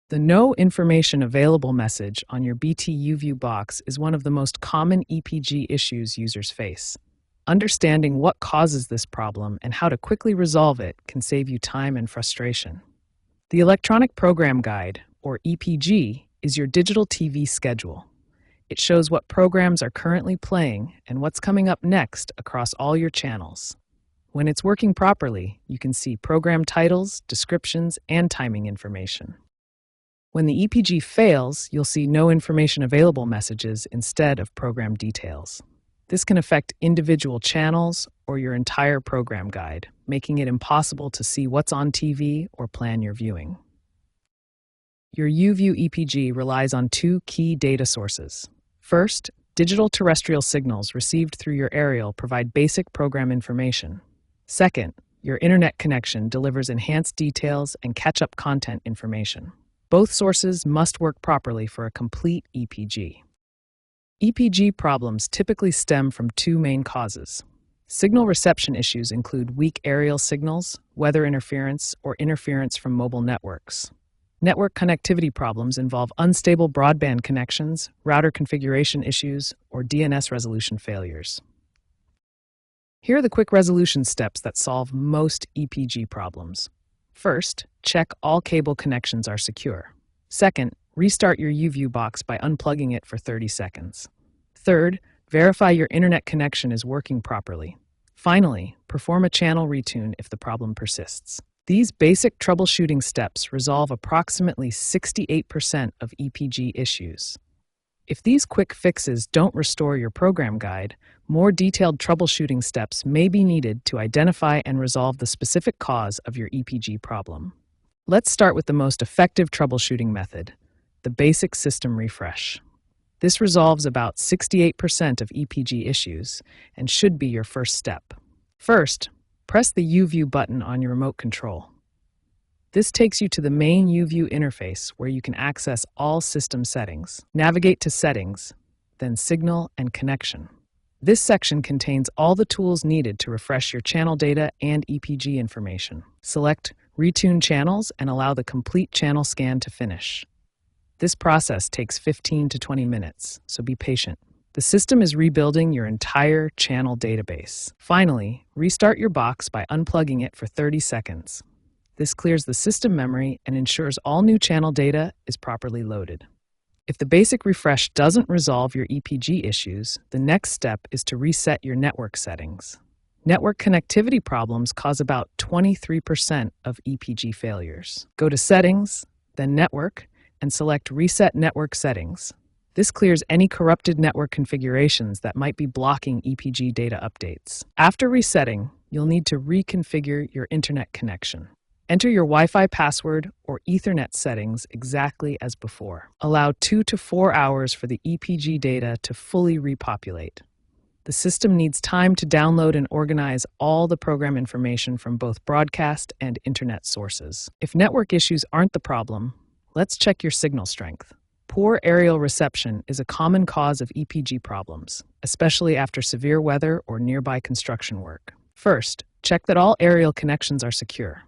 The No Information Available message on your BT YouView box is one of the most common EPG issues users face. Understanding what causes this problem and how to quickly resolve it can save you time and frustration. The Electronic Program Guide, or EPG, is your digital TV schedule. It shows what programs are currently playing and what's coming up next across all your channels. When it's working properly, you can see program titles, descriptions, and timing information. When the EPG fails, you'll see No Information Available messages instead of program details. This can affect individual channels or your entire program guide, making it impossible to see what's on TV or plan your viewing. Your YouView EPG relies on two key data sources. First, digital terrestrial signals received through your aerial provide basic program information. Second, your internet connection delivers enhanced details and catch-up content information. Both sources must work properly for a complete EPG. EPG problems typically stem from two main causes. Signal reception issues include weak aerial signals, weather interference, or interference from mobile networks. Network connectivity problems involve unstable broadband connections, router configuration issues, or DNS resolution failures. Here are the quick resolution steps that solve most EPG problems. First, check all cable connections are secure. Second, restart your YouView box by unplugging it for 30 seconds. Third, verify your internet connection is working properly. Finally, perform a channel retune if the problem persists. These basic troubleshooting steps resolve approximately 68% of EPG issues. If these quick fixes don't restore your program guide, more detailed troubleshooting steps may be needed to identify and resolve the specific cause of your EPG problem. Let's start with the most effective troubleshooting method, the basic system refresh. This resolves about 68% of EPG issues and should be your first step. First, press the YouView button on your remote control. This takes you to the main YouView interface where you can access all system settings. Navigate to Settings, then Signal and Connection. This section contains all the tools needed to refresh your channel data and EPG information. Select Retune Channels and allow the complete channel scan to finish. This process takes 15 to 20 minutes, so be patient. The system is rebuilding your entire channel database. Finally, restart your box by unplugging it for 30 seconds. This clears the system memory and ensures all new channel data is properly loaded. If the basic refresh doesn't resolve your EPG issues, the next step is to reset your network settings. Network connectivity problems cause about 23% of EPG failures. Go to Settings, then Network, and select Reset Network Settings. This clears any corrupted network configurations that might be blocking EPG data updates. After resetting, you'll need to reconfigure your internet connection. Enter your Wi-Fi password or Ethernet settings exactly as before. Allow 2 to 4 hours for the EPG data to fully repopulate. The system needs time to download and organize all the program information from both broadcast and internet sources. If network issues aren't the problem, let's check your signal strength. Poor aerial reception is a common cause of EPG problems, especially after severe weather or nearby construction work. First, check that all aerial connections are secure.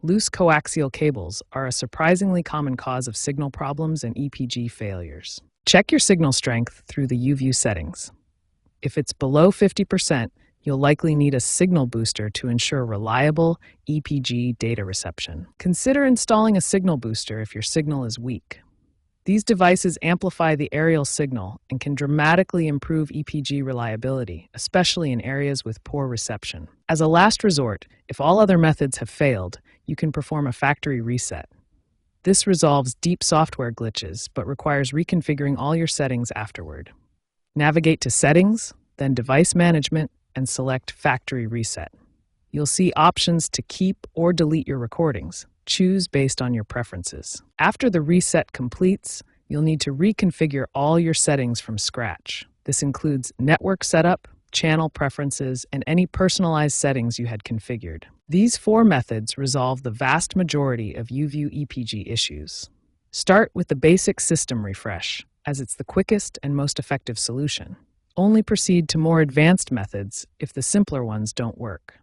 Loose coaxial cables are a surprisingly common cause of signal problems and EPG failures. Check your signal strength through the YouView settings. If it's below 50%, you'll likely need a signal booster to ensure reliable EPG data reception. Consider installing a signal booster if your signal is weak. These devices amplify the aerial signal and can dramatically improve EPG reliability, especially in areas with poor reception. As a last resort, if all other methods have failed, you can perform a factory reset. This resolves deep software glitches, but requires reconfiguring all your settings afterward. Navigate to Settings, then Device Management, and select Factory Reset. You'll see options to keep or delete your recordings. Choose based on your preferences. After the reset completes, you'll need to reconfigure all your settings from scratch. This includes network setup, channel preferences, and any personalized settings you had configured. These 4 methods resolve the vast majority of YouView EPG issues. Start with the basic system refresh, as it's the quickest and most effective solution. Only proceed to more advanced methods if the simpler ones don't work.